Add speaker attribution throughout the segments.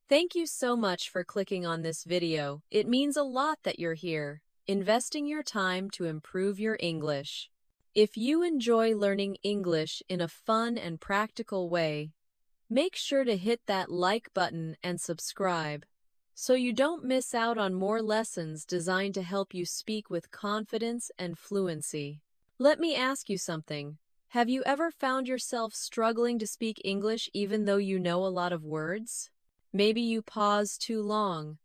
Speaker 1: Thank you so much for clicking on this video. It means a lot that you're here, investing your time to improve your English. If you enjoy learning English in a fun and practical way, make sure to hit that like button and subscribe so you don't miss out on more lessons designed to help you speak with confidence and fluency. Let me ask you something. Have you ever found yourself struggling to speak English even though you know a lot of words? Maybe you pause too long,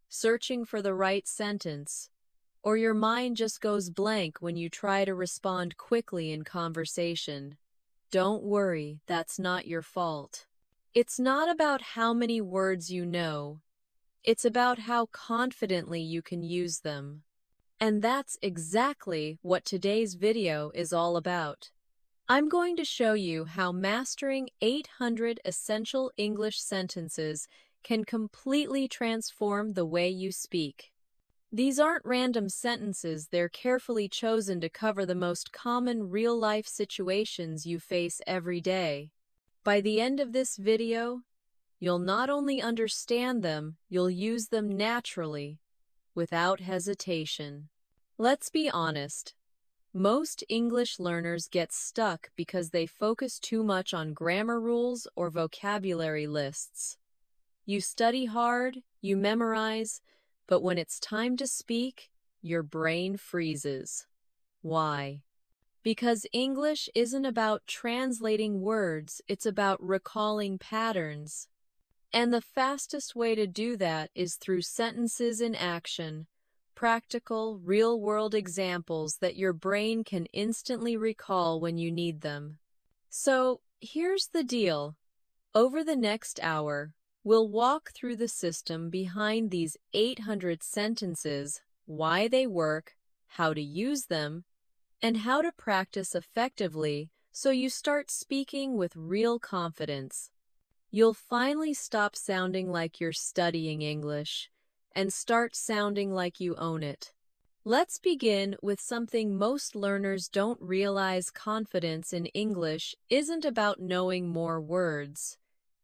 Speaker 1: searching for the right sentence, or your mind just goes blank when you try to respond quickly in conversation. Don't worry, that's not your fault. It's not about how many words you know, it's about how confidently you can use them. And that's exactly what today's video is all about. I'm going to show you how mastering 800 essential English sentences can completely transform the way you speak. These aren't random sentences, they're carefully chosen to cover the most common real-life situations you face every day. By the end of this video, you'll not only understand them, you'll use them naturally, without hesitation. Let's be honest. Most English learners get stuck because they focus too much on grammar rules or vocabulary lists. You study hard, you memorize, but when it's time to speak, your brain freezes. Why? Because English isn't about translating words, it's about recalling patterns. And the fastest way to do that is through sentences in action. Practical, real-world examples that your brain can instantly recall when you need them. So, here's the deal. Over the next hour, we'll walk through the system behind these 800 sentences, why they work, how to use them, and how to practice effectively so you start speaking with real confidence. You'll finally stop sounding like you're studying English and start sounding like you own it. Let's begin with something most learners don't realize. Confidence in English isn't about knowing more words.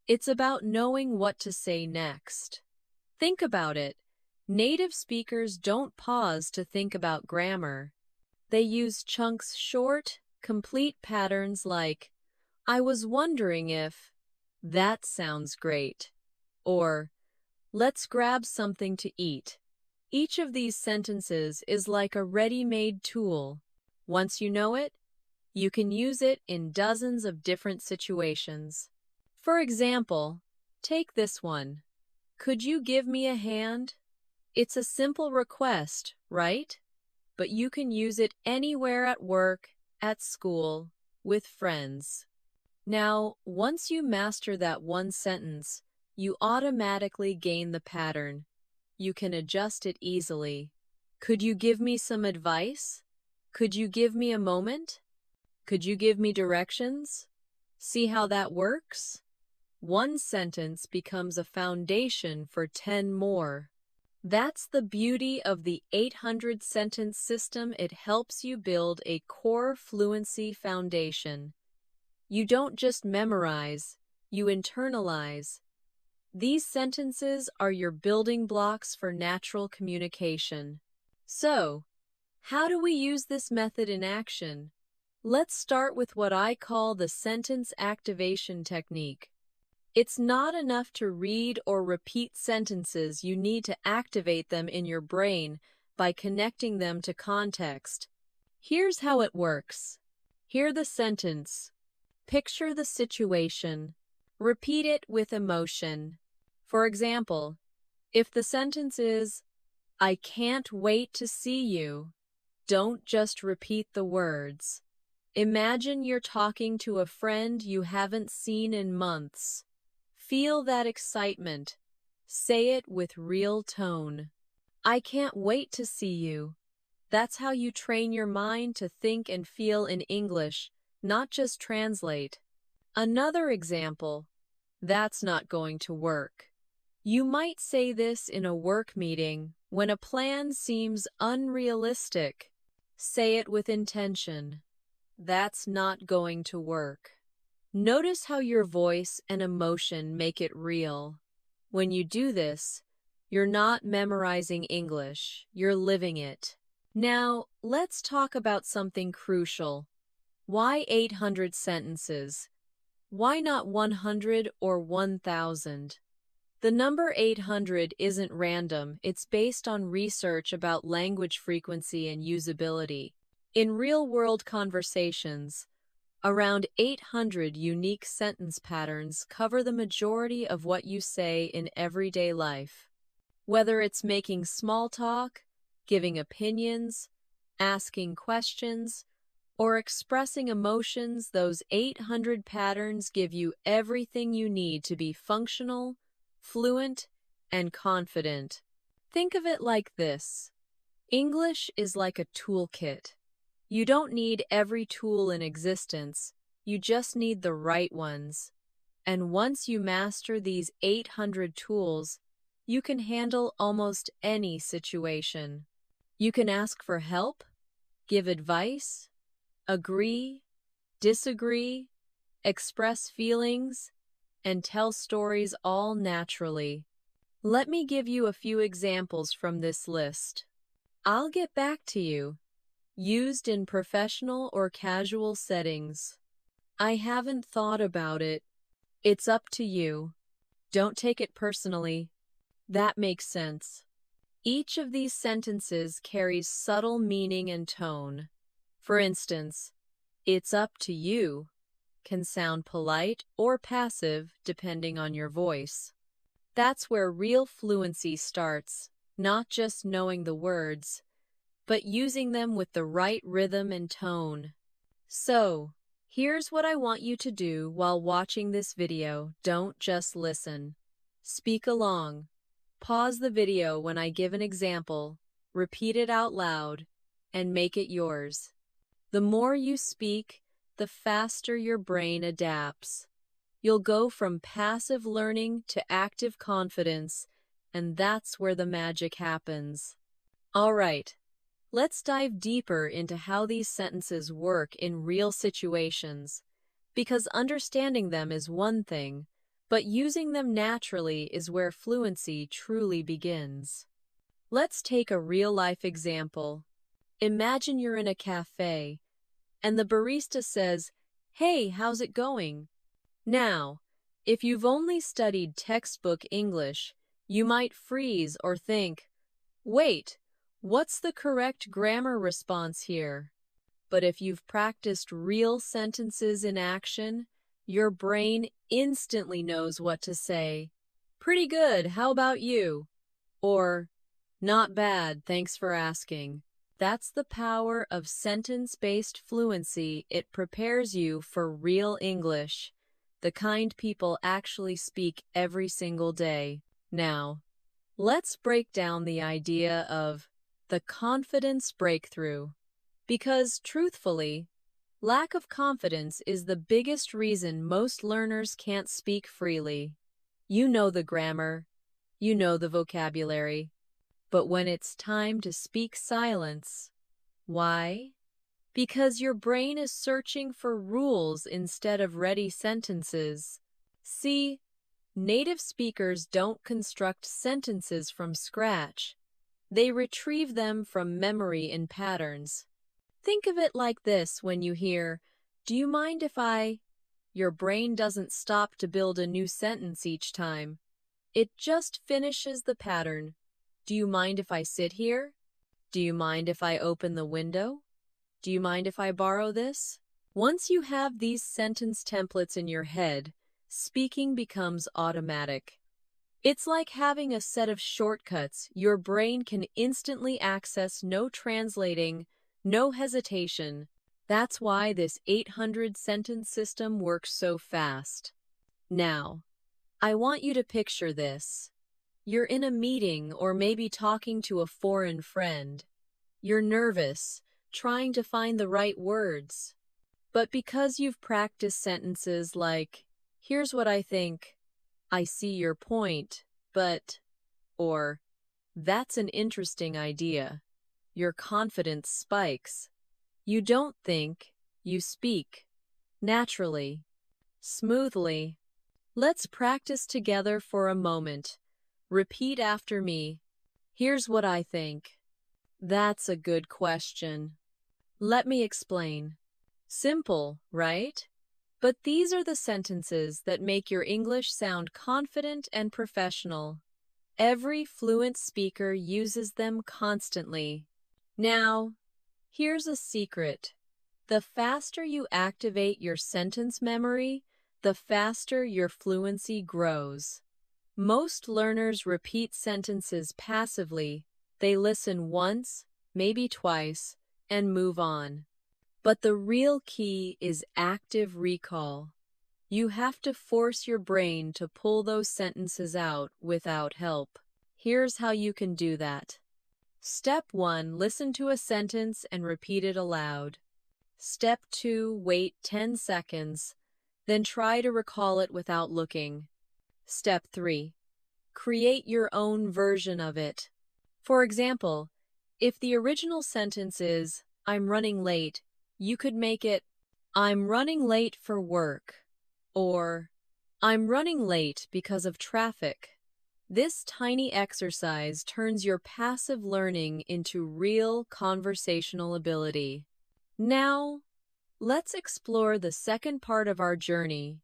Speaker 1: It's about knowing what to say next. Think about it. Native speakers don't pause to think about grammar. They use chunks, short, complete patterns like, "I was wondering if," "That sounds great," or "Let's grab something to eat." Each of these sentences is like a ready-made tool. Once you know it, you can use it in dozens of different situations. For example, take this one. "Could you give me a hand?" It's a simple request, right? But you can use it anywhere at work, at school, with friends. Now, once you master that one sentence, you automatically gain the pattern. You can adjust it easily. Could you give me some advice? Could you give me a moment? Could you give me directions? See how that works? One sentence becomes a foundation for 10 more. That's the beauty of the 800 sentence system. It helps you build a core fluency foundation. You don't just memorize, you internalize. These sentences are your building blocks for natural communication. So, how do we use this method in action? Let's start with what I call the sentence activation technique. It's not enough to read or repeat sentences, you need to activate them in your brain by connecting them to context. Here's how it works. Hear the sentence. Picture the situation. Repeat it with emotion. For example, if the sentence is, "I can't wait to see you," don't just repeat the words. Imagine you're talking to a friend you haven't seen in months. Feel that excitement. Say it with real tone. "I can't wait to see you." That's how you train your mind to think and feel in English, not just translate. Another example. That's not going to work. You might say this in a work meeting when a plan seems unrealistic. Say it with intention. That's not going to work. Notice how your voice and emotion make it real. When you do this, you're not memorizing English, you're living it. Now, let's talk about something crucial. Why 800 sentences? Why not 100 or 1,000? The number 800 isn't random, it's based on research about language frequency and usability. In real-world conversations, around 800 unique sentence patterns cover the majority of what you say in everyday life. Whether it's making small talk, giving opinions, asking questions, or expressing emotions, those 800 patterns give you everything you need to be functional, fluent, and confident. Think of it like this. English is like a toolkit. You don't need every tool in existence, you just need the right ones. And once you master these 800 tools, you can handle almost any situation. You can ask for help, give advice, agree, disagree, express feelings, and tell stories all naturally. Let me give you a few examples from this list. I'll get back to you. Used in professional or casual settings. I haven't thought about it. It's up to you. Don't take it personally. That makes sense. Each of these sentences carries subtle meaning and tone. For instance, "It's up to you" can sound polite or passive depending on your voice. That's where real fluency starts, not just knowing the words, but using them with the right rhythm and tone. So, here's what I want you to do while watching this video. Don't just listen. Speak along. Pause the video when I give an example, repeat it out loud, and make it yours. The more you speak, the faster your brain adapts. You'll go from passive learning to active confidence, and that's where the magic happens. All right, let's dive deeper into how these sentences work in real situations, because understanding them is one thing, but using them naturally is where fluency truly begins. Let's take a real-life example. Imagine you're in a cafe, and the barista says, "Hey, how's it going?" Now, if you've only studied textbook English, you might freeze or think, "Wait, what's the correct grammar response here?" But if you've practiced real sentences in action, your brain instantly knows what to say. "Pretty good, how about you?" Or, "Not bad, thanks for asking." That's the power of sentence-based fluency. It prepares you for real English, the kind people actually speak every single day. Now, let's break down the idea of the confidence breakthrough. Because, truthfully, lack of confidence is the biggest reason most learners can't speak freely. You know the grammar, you know the vocabulary, but when it's time to speak silence, why? Because your brain is searching for rules instead of ready sentences. See, native speakers don't construct sentences from scratch. They retrieve them from memory in patterns. Think of it like this when you hear, "Do you mind if I—" Your brain doesn't stop to build a new sentence each time. It just finishes the pattern. "Do you mind if I sit here? Do you mind if I open the window? Do you mind if I borrow this?" Once you have these sentence templates in your head, speaking becomes automatic. It's like having a set of shortcuts your brain can instantly access, no translating, no hesitation. That's why this 800 sentence system works so fast. Now, I want you to picture this. You're in a meeting or maybe talking to a foreign friend. You're nervous, trying to find the right words. But because you've practiced sentences like, "Here's what I think," "I see your point, but," or "That's an interesting idea," your confidence spikes. You don't think, you speak. Naturally. Smoothly. Let's practice together for a moment. Repeat after me. Here's what I think. That's a good question. Let me explain. Simple, right? But these are the sentences that make your English sound confident and professional. Every fluent speaker uses them constantly. Now, here's a secret. The faster you activate your sentence memory, the faster your fluency grows. Most learners repeat sentences passively. They listen once, maybe twice, and move on. But the real key is active recall. You have to force your brain to pull those sentences out without help. Here's how you can do that. Step 1. Listen to a sentence and repeat it aloud. Step 2. Wait 10 seconds, then try to recall it without looking. Step 3. Create your own version of it. For example, if the original sentence is, "I'm running late," you could make it, "I'm running late for work," or "I'm running late because of traffic." This tiny exercise turns your passive learning into real conversational ability. Now, let's explore the second part of our journey,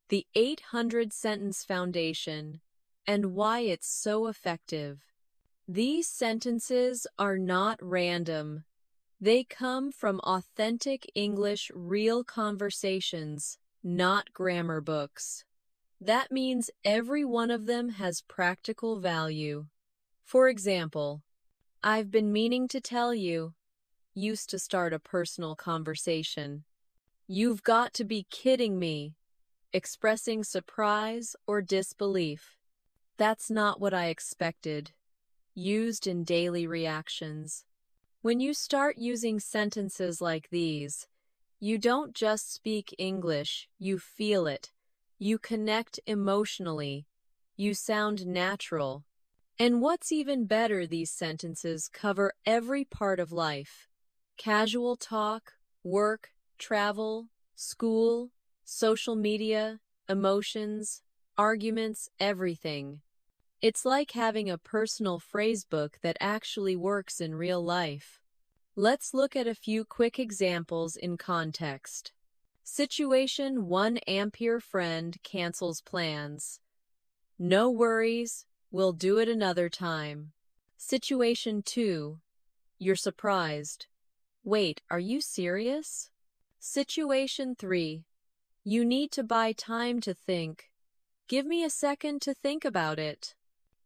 Speaker 1: the 800 Sentence Foundation, and why it's so effective. These sentences are not random. They come from authentic English, real conversations, not grammar books. That means every one of them has practical value. For example, "I've been meaning to tell you," used to start a personal conversation. "You've got to be kidding me," expressing surprise or disbelief. "That's not what I expected," used in daily reactions. When you start using sentences like these, you don't just speak English, you feel it. You connect emotionally. You sound natural. And what's even better, these sentences cover every part of life. Casual talk, work, travel, school, social media, emotions, arguments, everything. It's like having a personal phrasebook that actually works in real life. Let's look at a few quick examples in context. Situation 1. Your friend cancels plans. "No worries, we'll do it another time." Situation 2. You're surprised. "Wait, are you serious?" Situation 3. You need to buy time to think. "Give me a second to think about it."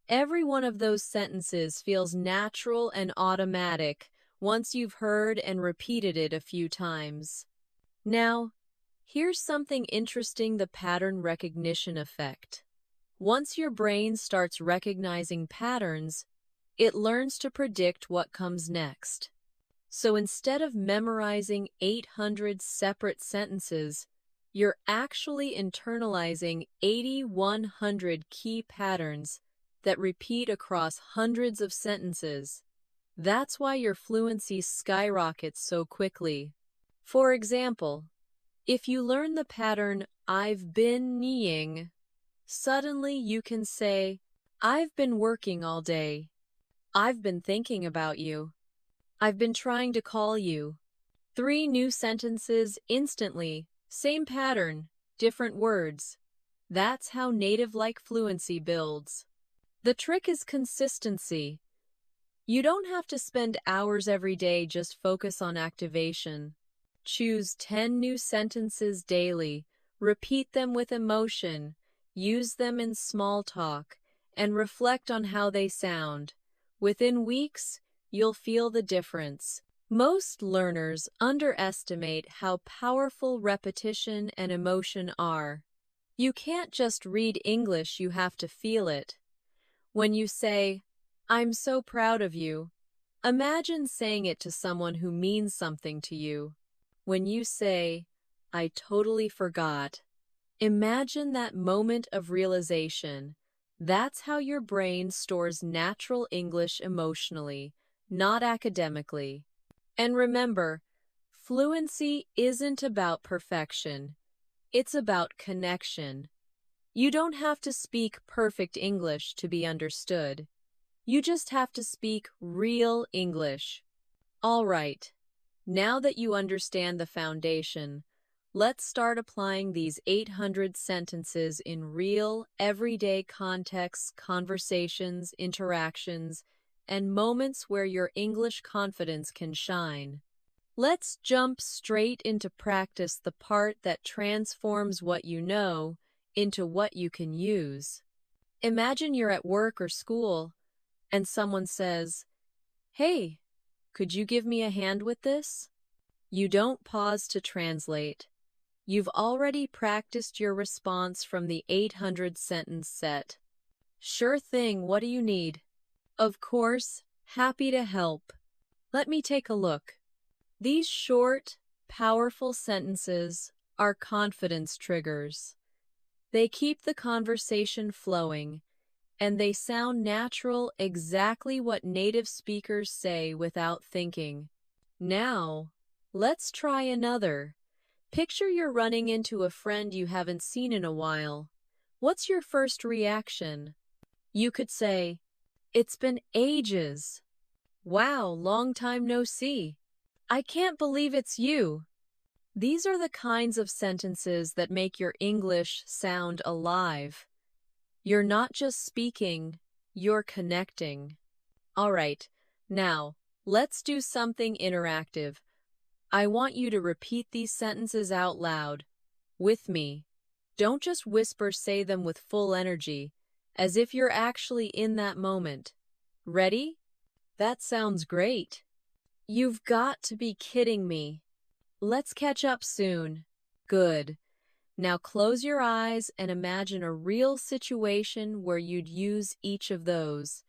Speaker 1: Every one of those sentences feels natural and automatic once you've heard and repeated it a few times. Now, here's something interesting: the pattern recognition effect. Once your brain starts recognizing patterns, it learns to predict what comes next. So instead of memorizing 800 separate sentences, you're actually internalizing 8,100 key patterns that repeat across hundreds of sentences. That's why your fluency skyrockets so quickly. For example, if you learn the pattern, "I've been kneeing," suddenly you can say, "I've been working all day." "I've been thinking about you." "I've been trying to call you." 3 new sentences instantly, same pattern, different words. That's how native-like fluency builds. The trick is consistency. You don't have to spend hours every day, just focus on activation. Choose 10 new sentences daily, repeat them with emotion, use them in small talk, and reflect on how they sound. Within weeks, you'll feel the difference. Most learners underestimate how powerful repetition and emotion are. You can't just read English, you have to feel it. When you say, "I'm so proud of you," imagine saying it to someone who means something to you. When you say, "I totally forgot," imagine that moment of realization. That's how your brain stores natural English emotionally, not academically. And remember, fluency isn't about perfection. It's about connection. You don't have to speak perfect English to be understood. You just have to speak real English. All right, now that you understand the foundation, let's start applying these 800 sentences in real, everyday contexts, conversations, interactions, and moments where your English confidence can shine. Let's jump straight into practice, the part that transforms what you know into what you can use. Imagine you're at work or school, and someone says, "Hey, could you give me a hand with this?" You don't pause to translate. You've already practiced your response from the 800 sentence set. "Sure thing, what do you need?" "Of course, happy to help. Let me take a look." These short, powerful sentences are confidence triggers. They keep the conversation flowing, and they sound natural, exactly what native speakers say without thinking. Now, let's try another. Picture you're running into a friend you haven't seen in a while. What's your first reaction? You could say, "It's been ages." "Wow, long time no see." "I can't believe it's you." These are the kinds of sentences that make your English sound alive. You're not just speaking, you're connecting. All right, now, let's do something interactive. I want you to repeat these sentences out loud, with me. Don't just whisper, say them with full energy, as if you're actually in that moment. Ready? That sounds great. You've got to be kidding me. Let's catch up soon. Good. Now close your eyes and imagine a real situation where you'd use each of those.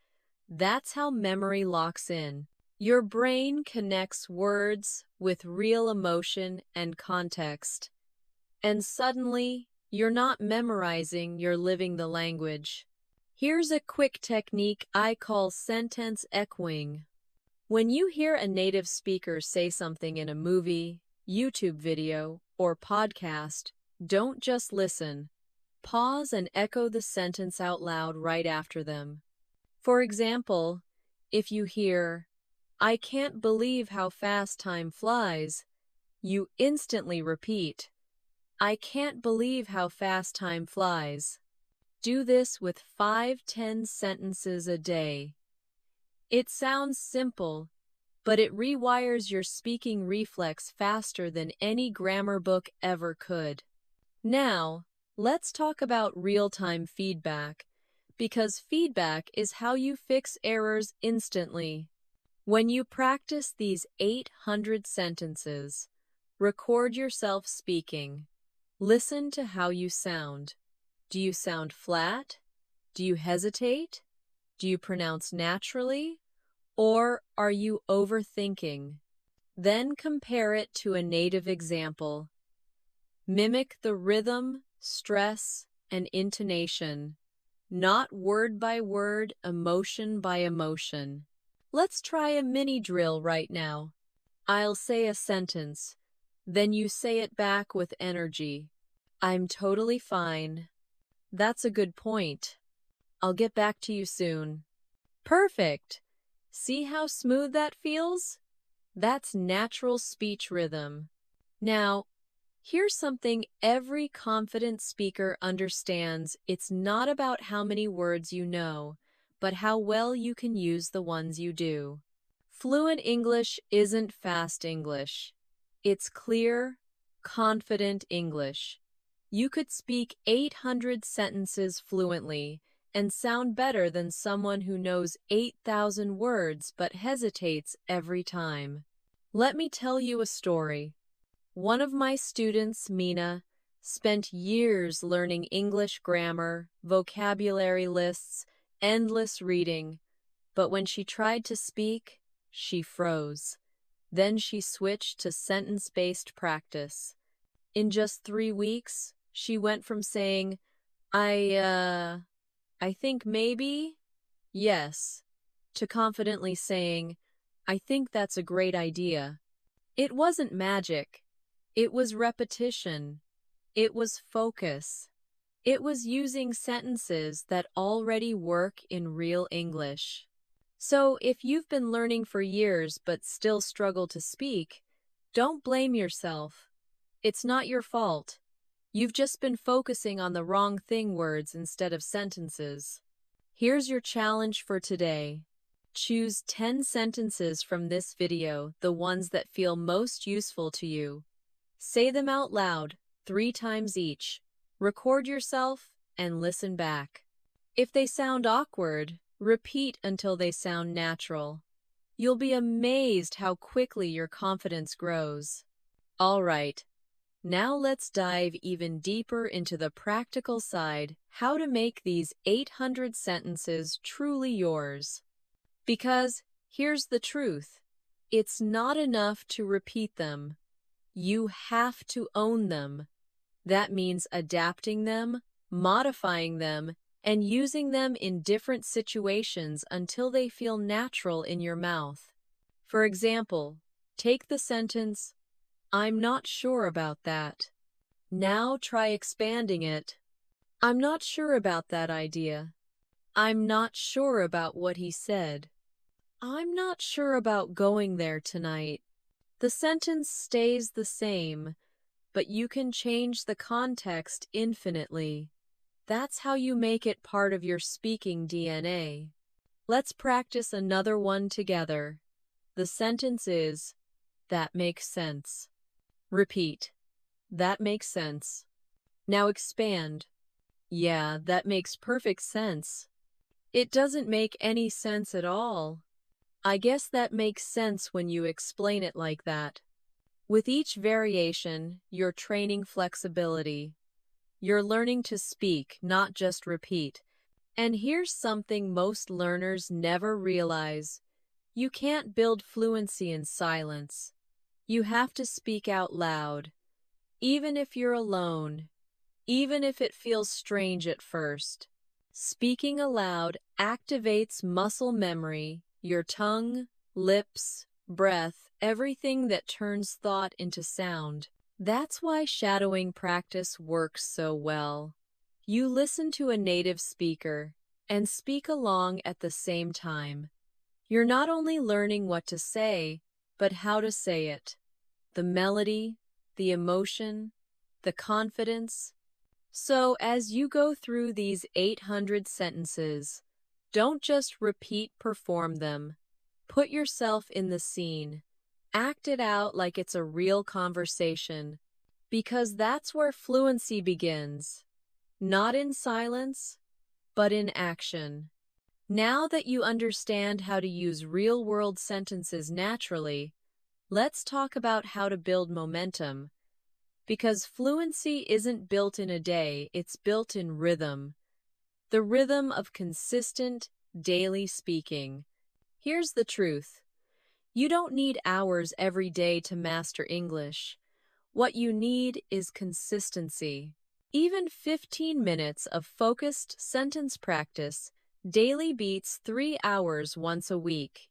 Speaker 1: That's how memory locks in. Your brain connects words with real emotion and context. And suddenly, you're not memorizing, you're living the language. Here's a quick technique I call sentence echoing. When you hear a native speaker say something in a movie, YouTube video, or podcast, don't just listen. Pause and echo the sentence out loud right after them. For example, if you hear, "I can't believe how fast time flies," you instantly repeat, "I can't believe how fast time flies." Do this with 5-10 sentences a day. It sounds simple, but it rewires your speaking reflex faster than any grammar book ever could. Now, let's talk about real-time feedback, because feedback is how you fix errors instantly. When you practice these 800 sentences, record yourself speaking. Listen to how you sound. Do you sound flat? Do you hesitate? Do you pronounce naturally? Or are you overthinking? Then compare it to a native example. Mimic the rhythm, stress, and intonation, not word by word, emotion by emotion. Let's try a mini drill right now. I'll say a sentence, then you say it back with energy. "I'm totally fine." "That's a good point." "I'll get back to you soon." Perfect! See how smooth that feels? That's natural speech rhythm. Now, here's something every confident speaker understands. It's not about how many words you know, but how well you can use the ones you do. Fluent English isn't fast English. It's clear, confident English. You could speak 800 sentences fluently and sound better than someone who knows 8,000 words but hesitates every time. Let me tell you a story. One of my students, Mina, spent years learning English grammar, vocabulary lists, endless reading, but when she tried to speak, she froze. Then she switched to sentence-based practice. In just 3 weeks, she went from saying, I think maybe, yes, to confidently saying, "I think that's a great idea." It wasn't magic. It was repetition. It was focus. It was using sentences that already work in real English. So, if you've been learning for years but still struggle to speak, don't blame yourself. It's not your fault. You've just been focusing on the wrong thing words instead of sentences. Here's your challenge for today. Choose 10 sentences from this video, the ones that feel most useful to you. Say them out loud, 3 times each. Record yourself and listen back. If they sound awkward, repeat until they sound natural. You'll be amazed how quickly your confidence grows. All right, now let's dive even deeper into the practical side, how to make these 800 sentences truly yours. Because here's the truth, it's not enough to repeat them. You have to own them. That means adapting them, modifying them, and using them in different situations until they feel natural in your mouth. For example, take the sentence, "I'm not sure about that." Now try expanding it. "I'm not sure about that idea." "I'm not sure about what he said." "I'm not sure about going there tonight." The sentence stays the same, but you can change the context infinitely. That's how you make it part of your speaking DNA. Let's practice another one together. The sentence is, "That makes sense." Repeat, "That makes sense." Now expand. "Yeah, that makes perfect sense." "It doesn't make any sense at all." "I guess that makes sense when you explain it like that." With each variation, you're training flexibility. You're learning to speak, not just repeat. And here's something most learners never realize. You can't build fluency in silence. You have to speak out loud. Even if you're alone, even if it feels strange at first. Speaking aloud activates muscle memory, your tongue, lips, breath, everything that turns thought into sound. That's why shadowing practice works so well. You listen to a native speaker and speak along at the same time. You're not only learning what to say, but how to say it. The melody, the emotion, the confidence. So as you go through these 800 sentences, don't just repeat, perform them. Put yourself in the scene. Act it out like it's a real conversation, because that's where fluency begins. Not in silence, but in action. Now that you understand how to use real-world sentences naturally, let's talk about how to build momentum. Because fluency isn't built in a day, it's built in rhythm. The rhythm of consistent, daily speaking. Here's the truth. You don't need hours every day to master English. What you need is consistency. Even 15 minutes of focused sentence practice daily beats 3 hours once a week.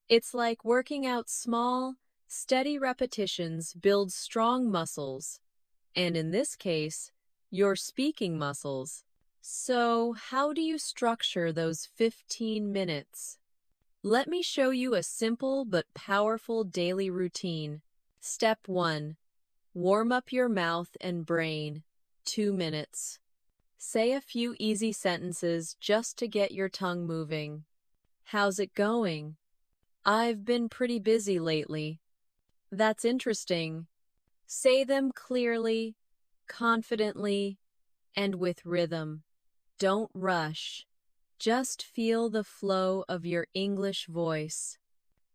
Speaker 1: It's like working out. Small, steady repetitions build strong muscles. And in this case, your speaking muscles. So, how do you structure those 15 minutes? Let me show you a simple but powerful daily routine. Step 1. Warm up your mouth and brain. 2 minutes. Say a few easy sentences just to get your tongue moving. "How's it going?" "I've been pretty busy lately." "That's interesting." Say them clearly, confidently, and with rhythm. Don't rush. Just feel the flow of your English voice.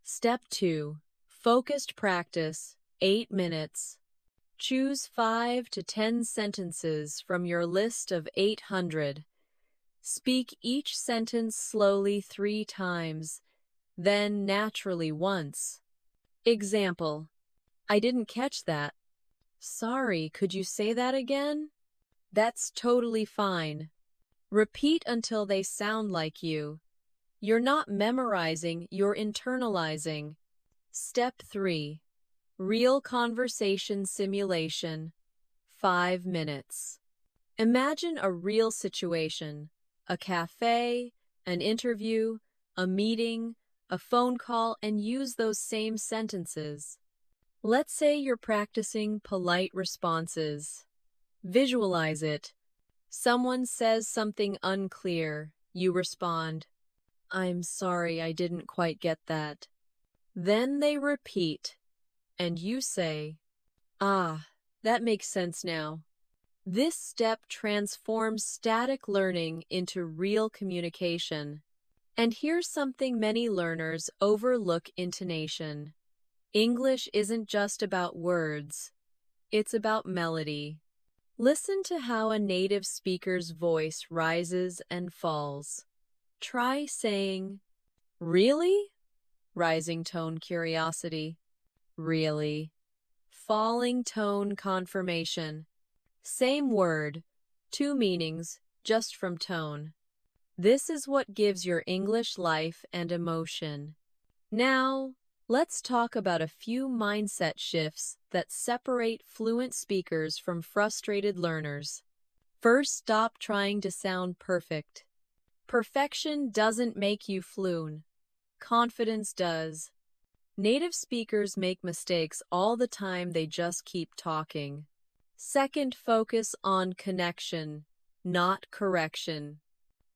Speaker 1: Step 2. Focused practice, 8 minutes. Choose 5 to 10 sentences from your list of 800. Speak each sentence slowly 3 times, then naturally once. Example: "I didn't catch that." "Sorry, could you say that again?" That's totally fine. Repeat until they sound like you. You're not memorizing, you're internalizing. Step 3. Real conversation simulation. 5 minutes. Imagine a real situation, a cafe, an interview, a meeting, a phone call, and use those same sentences. Let's say you're practicing polite responses. Visualize it. Someone says something unclear. You respond, "I'm sorry, I didn't quite get that." Then they repeat, and you say, "Ah, that makes sense now." This step transforms static learning into real communication. And here's something many learners overlook: intonation. English isn't just about words, it's about melody. Listen to how a native speaker's voice rises and falls. Try saying, "Really?" Rising tone, curiosity. "Really?" Falling tone, confirmation. Same word, two meanings, just from tone. This is what gives your English life and emotion. Now, let's talk about a few mindset shifts that separate fluent speakers from frustrated learners. First, stop trying to sound perfect. Perfection doesn't make you fluent. Confidence does. Native speakers make mistakes all the time, they just keep talking. Second, focus on connection, not correction.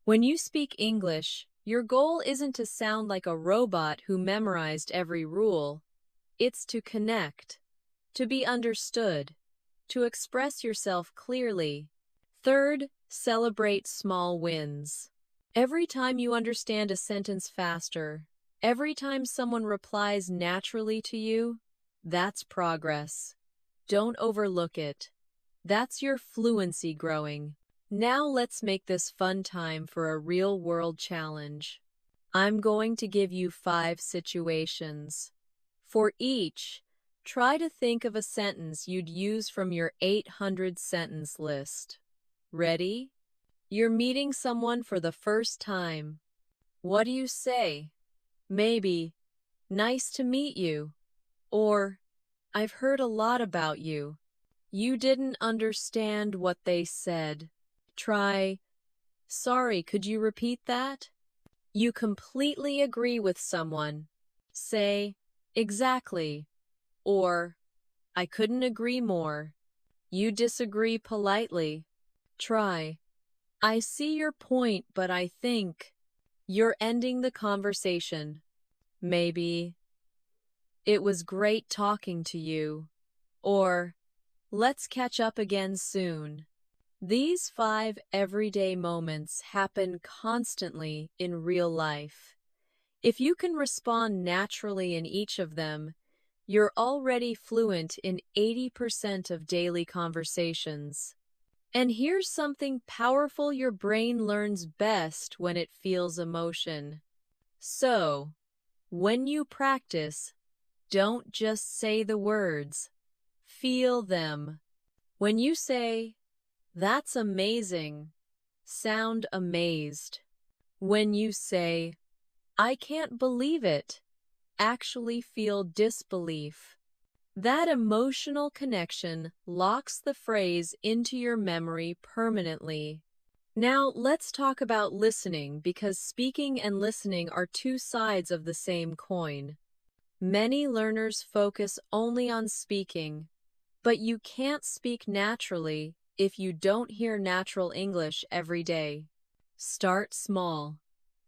Speaker 1: When you speak English, your goal isn't to sound like a robot who memorized every rule. It's to connect, to be understood, to express yourself clearly. Third, celebrate small wins. Every time you understand a sentence faster, every time someone replies naturally to you, that's progress. Don't overlook it. That's your fluency growing. Now let's make this fun time for a real-world challenge. I'm going to give you 5 situations. For each, try to think of a sentence you'd use from your 800-sentence list. Ready? You're meeting someone for the first time. What do you say? Maybe, "Nice to meet you," or "I've heard a lot about you." You didn't understand what they said. Try, "Sorry, could you repeat that?" You completely agree with someone. Say, "Exactly," or "I couldn't agree more." You disagree politely. Try, "I see your point, but I think..." You're ending the conversation. Maybe, "It was great talking to you," or "Let's catch up again soon." These 5 everyday moments happen constantly in real life. If you can respond naturally in each of them, you're already fluent in 80% of daily conversations. And here's something powerful: your brain learns best when it feels emotion. So, when you practice, don't just say the words. Feel them. When you say, "That's amazing," sound amazed. When you say, "I can't believe it," actually feel disbelief. That emotional connection locks the phrase into your memory permanently. Now, let's talk about listening, because speaking and listening are two sides of the same coin. Many learners focus only on speaking, but you can't speak naturally if you don't hear natural English every day. Start small.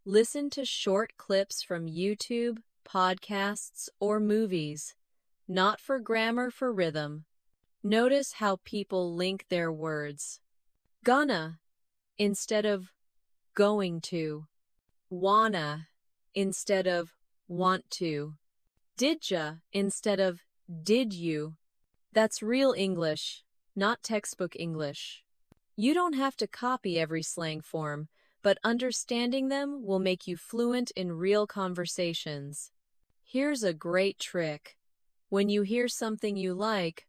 Speaker 1: Listen to short clips from YouTube, podcasts, or movies. Not for grammar, for rhythm. Notice how people link their words. Gonna instead of going to. Wanna instead of want to. Didya instead of did you. That's real English, not textbook English. You don't have to copy every slang form, but understanding them will make you fluent in real conversations. Here's a great trick. When you hear something you like,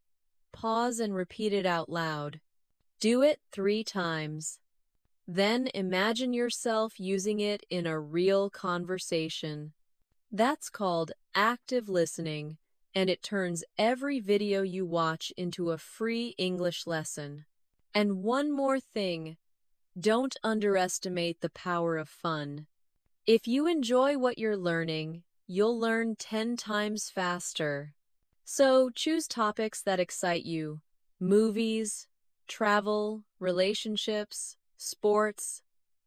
Speaker 1: pause and repeat it out loud. Do it 3 times. Then imagine yourself using it in a real conversation. That's called active listening, and it turns every video you watch into a free English lesson. And one more thing, don't underestimate the power of fun. If you enjoy what you're learning, you'll learn 10 times faster. So choose topics that excite you: movies, travel, relationships, sports,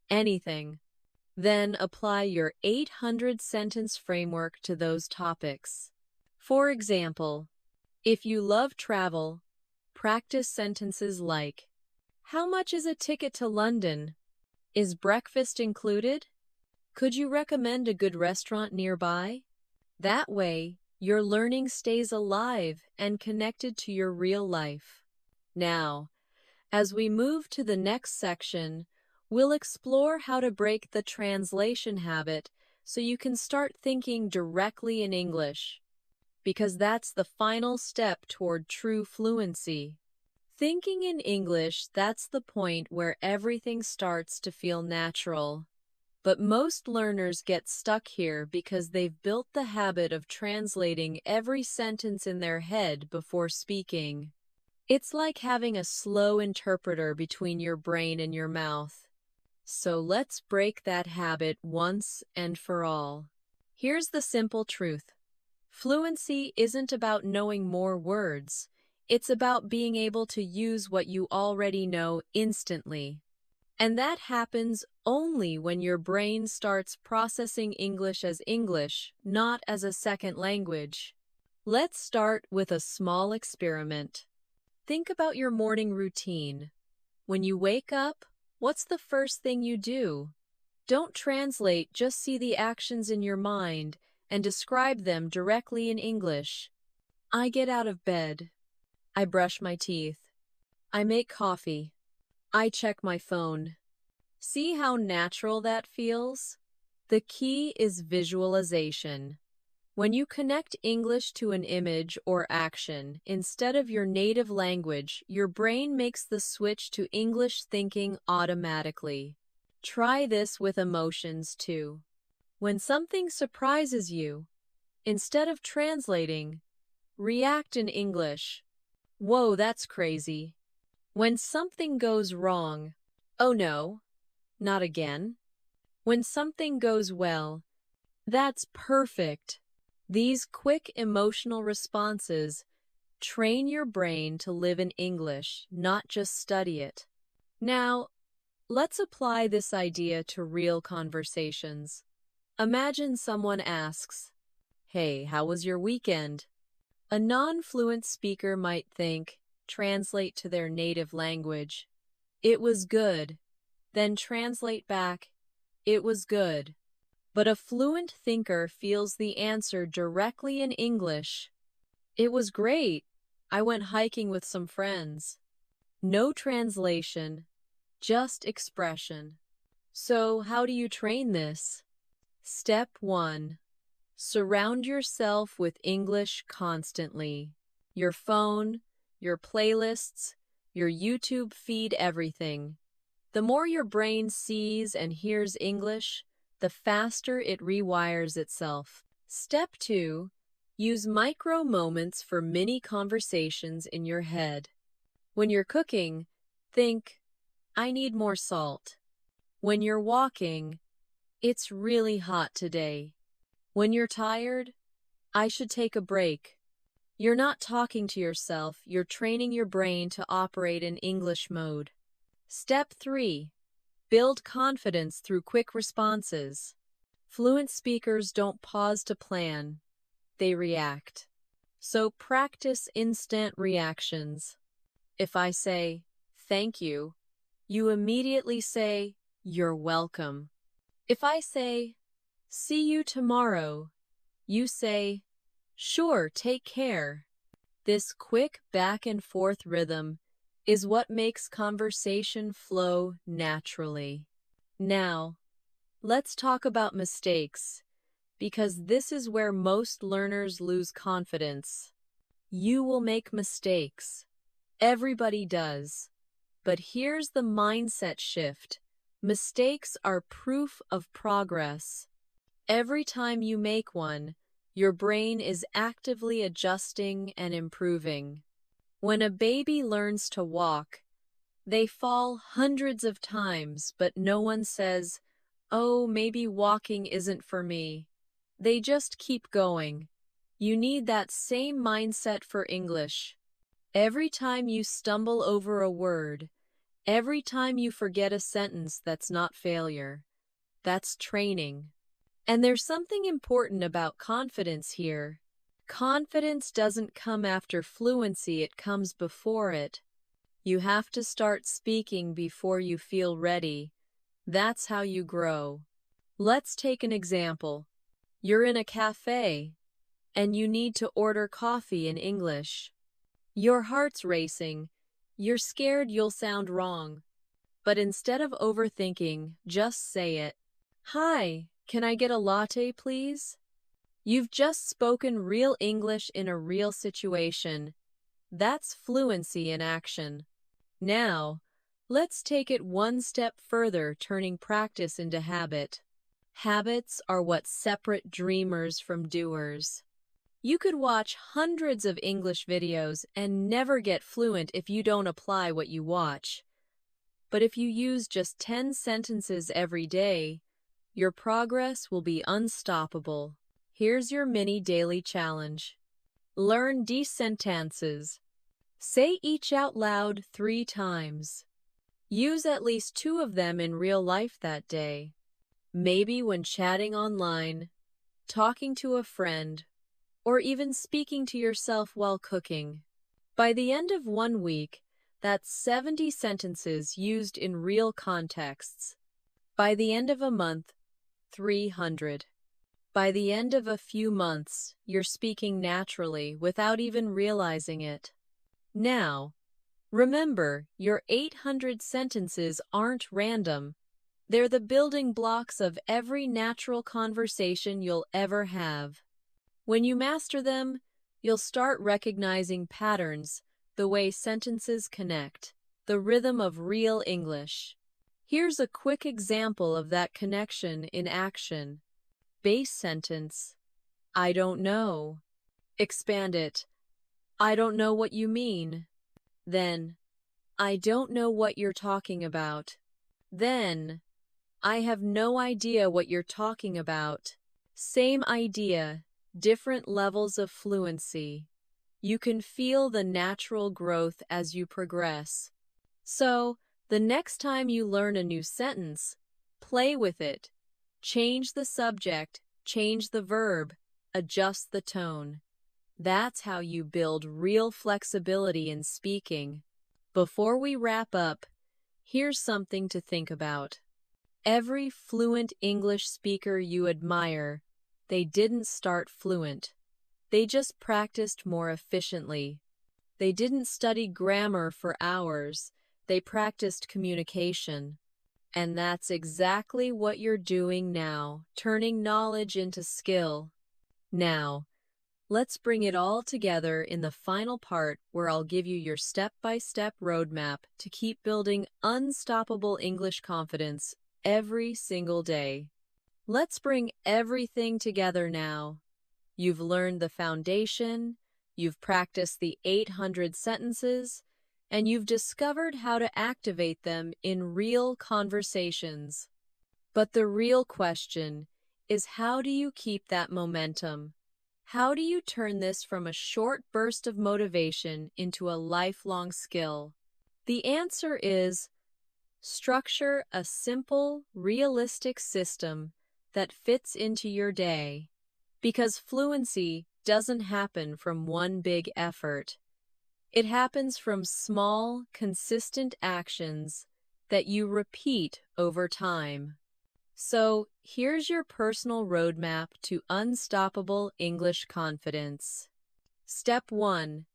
Speaker 1: anything. Then apply your 800-sentence framework to those topics. For example, if you love travel, practice sentences like, "How much is a ticket to London? Is breakfast included? Could you recommend a good restaurant nearby?" That way, your learning stays alive and connected to your real life. Now, as we move to the next section, we'll explore how to break the translation habit so you can start thinking directly in English, because that's the final step toward true fluency. Thinking in English, that's the point where everything starts to feel natural. But most learners get stuck here because they've built the habit of translating every sentence in their head before speaking. It's like having a slow interpreter between your brain and your mouth. So let's break that habit once and for all. Here's the simple truth. Fluency isn't about knowing more words. It's about being able to use what you already know instantly. And that happens only when your brain starts processing English as English, not as a second language. Let's start with a small experiment. Think about your morning routine. When you wake up, what's the first thing you do? Don't translate, just see the actions in your mind and describe them directly in English. I get out of bed. I brush my teeth. I make coffee. I check my phone. See how natural that feels? The key is visualization. When you connect English to an image or action instead of your native language, your brain makes the switch to English thinking automatically. Try this with emotions too. When something surprises you, instead of translating, react in English. "Whoa, that's crazy." When something goes wrong, "Oh no, not again." When something goes well, "That's perfect." These quick emotional responses train your brain to live in English, not just study it. Now, let's apply this idea to real conversations. Imagine someone asks, "Hey, how was your weekend?" A non-fluent speaker might think, translate to their native language, "It was good." Then translate back, "It was good." But a fluent thinker feels the answer directly in English. "It was great. I went hiking with some friends." No translation, just expression. So, how do you train this? Step 1. Surround yourself with English constantly. Your phone, your playlists, your YouTube feed, everything. The more your brain sees and hears English, the faster it rewires itself. Step 2. Use micro moments for mini conversations in your head. When you're cooking, think, "I need more salt." When you're walking, "It's really hot today." When you're tired, "I should take a break." You're not talking to yourself, you're training your brain to operate in English mode. Step 3. Build confidence through quick responses. Fluent speakers don't pause to plan, they react. So practice instant reactions. If I say, "Thank you," you immediately say, "You're welcome." If I say, "See you tomorrow," you say, "Sure, take care." This quick back and forth rhythm is what makes conversation flow naturally. Now, let's talk about mistakes, because this is where most learners lose confidence. You will make mistakes. Everybody does. But here's the mindset shift. Mistakes are proof of progress. Every time you make one, your brain is actively adjusting and improving. When a baby learns to walk, They fall hundreds of times, but no one says, "Oh, maybe walking isn't for me." They just keep going. You need that same mindset for English. Every time you stumble over a word, every time you forget a sentence, that's not failure. That's training. And there's something important about confidence here. Confidence doesn't come after fluency, it comes before it. You have to start speaking before you feel ready. That's how you grow. Let's take an example. You're in a cafe, and you need to order coffee in English. Your heart's racing. You're scared you'll sound wrong. But instead of overthinking, just say it. "Hi, can I get a latte, please?" You've just spoken real English in a real situation. That's fluency in action. Now, let's take it one step further, turning practice into habit. Habits are what separate dreamers from doers. You could watch hundreds of English videos and never get fluent if you don't apply what you watch. But if you use just 10 sentences every day, your progress will be unstoppable. Here's your mini daily challenge. Learn these sentences. Say each out loud 3 times. Use at least 2 of them in real life that day. Maybe when chatting online, talking to a friend, or even speaking to yourself while cooking. By the end of 1 week, that's 70 sentences used in real contexts. By the end of a month, 300. By the end of a few months, you're speaking naturally without even realizing it. Now, remember, your 800 sentences aren't random. They're the building blocks of every natural conversation you'll ever have. When you master them, you'll start recognizing patterns, the way sentences connect, the rhythm of real English. Here's a quick example of that connection in action. Base sentence: I don't know. Expand it: I don't know what you mean. Then, I don't know what you're talking about. Then, I have no idea what you're talking about. Same idea, different levels of fluency. You can feel the natural growth as you progress. So, the next time you learn a new sentence, play with it. Change the subject, change the verb, adjust the tone. That's how you build real flexibility in speaking. Before we wrap up, here's something to think about. Every fluent English speaker you admire, they didn't start fluent. They just practiced more efficiently. They didn't study grammar for hours. They practiced communication. And that's exactly what you're doing now, turning knowledge into skill. Now, let's bring it all together in the final part where I'll give you your step-by-step roadmap to keep building unstoppable English confidence every single day. Let's bring everything together now. You've learned the foundation, you've practiced the 800 sentences, and you've discovered how to activate them in real conversations. But the real question is, how do you keep that momentum? How do you turn this from a short burst of motivation into a lifelong skill? The answer is structure a simple, realistic system that fits into your day. Because fluency doesn't happen from one big effort. It happens from small, consistent actions that you repeat over time. So, here's your personal roadmap to unstoppable English confidence. Step 1.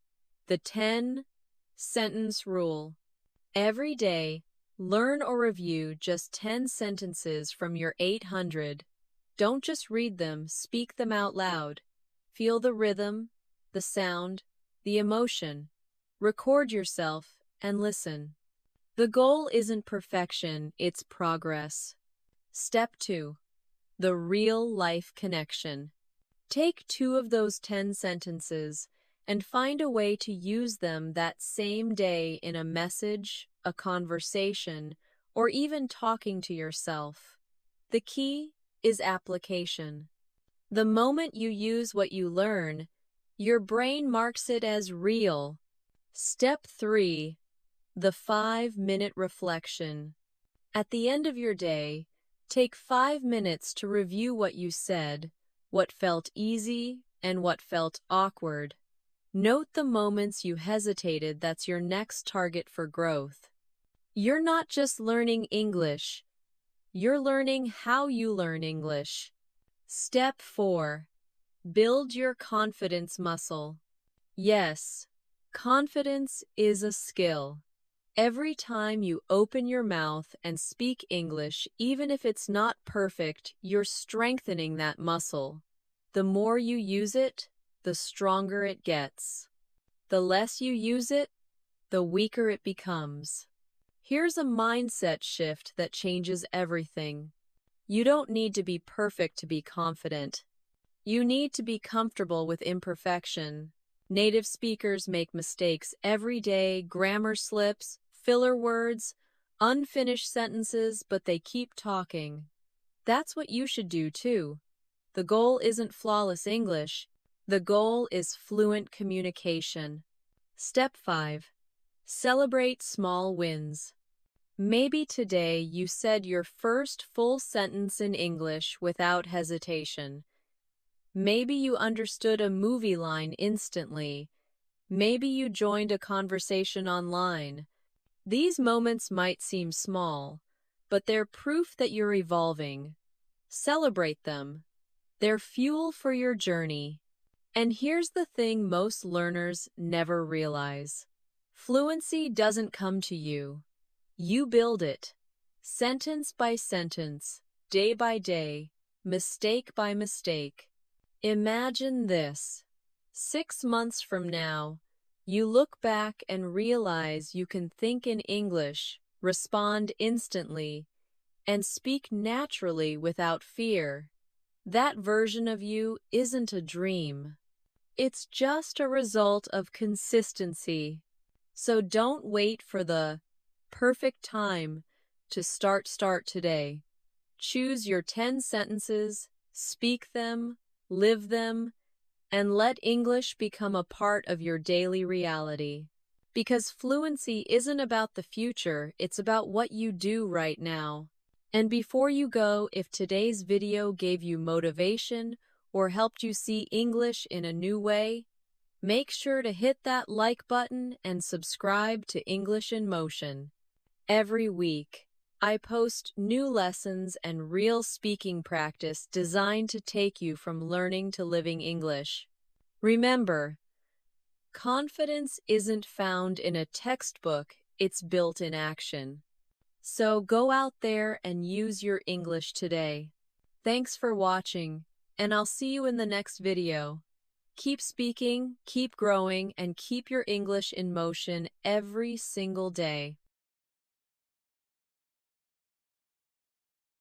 Speaker 1: The 10-sentence rule. Every day, learn or review just 10 sentences from your 800. Don't just read them, speak them out loud. Feel the rhythm, the sound, the emotion. Record yourself and listen. The goal isn't perfection, it's progress. Step 2. The real-life connection. Take 2 of those 10 sentences and find a way to use them that same day in a message, a conversation, or even talking to yourself. The key is application. The moment you use what you learn, your brain marks it as real. Step 3. The 5-minute reflection. At the end of your day, take 5 minutes to review what you said, what felt easy, and what felt awkward. Note the moments you hesitated. That's your next target for growth. You're not just learning English, you're learning how you learn English. Step 4. Build your confidence muscle. Yes, confidence is a skill. Every time you open your mouth and speak English, even if it's not perfect, you're strengthening that muscle. The more you use it, the stronger it gets. The less you use it, the weaker it becomes. Here's a mindset shift that changes everything. You don't need to be perfect to be confident. You need to be comfortable with imperfection. Native speakers make mistakes every day, grammar slips, filler words, unfinished sentences, but they keep talking. That's what you should do too. The goal isn't flawless English. The goal is fluent communication. Step 5. Celebrate small wins. Maybe today you said your first full sentence in English without hesitation. Maybe you understood a movie line instantly. Maybe you joined a conversation online. These moments might seem small, but they're proof that you're evolving. Celebrate them. They're fuel for your journey. And here's the thing most learners never realize. Fluency doesn't come to you. You build it. Sentence by sentence, day by day, mistake by mistake. Imagine this. 6 months from now, you look back and realize you can think in English, respond instantly, and speak naturally without fear. That version of you isn't a dream. It's just a result of consistency. So don't wait for the perfect time to start today. Choose your 10 sentences, speak them, live them, and let English become a part of your daily reality. Because fluency isn't about the future, it's about what you do right now. And before you go, if today's video gave you motivation or helped you see English in a new way, make sure to hit that like button and subscribe to English in Motion. Every week, I post new lessons and real speaking practice designed to take you from learning to living English. Remember, confidence isn't found in a textbook, it's built in action. So go out there and use your English today. Thanks for watching, and I'll see you in the next video. Keep speaking, keep growing, and keep your English in motion every single day.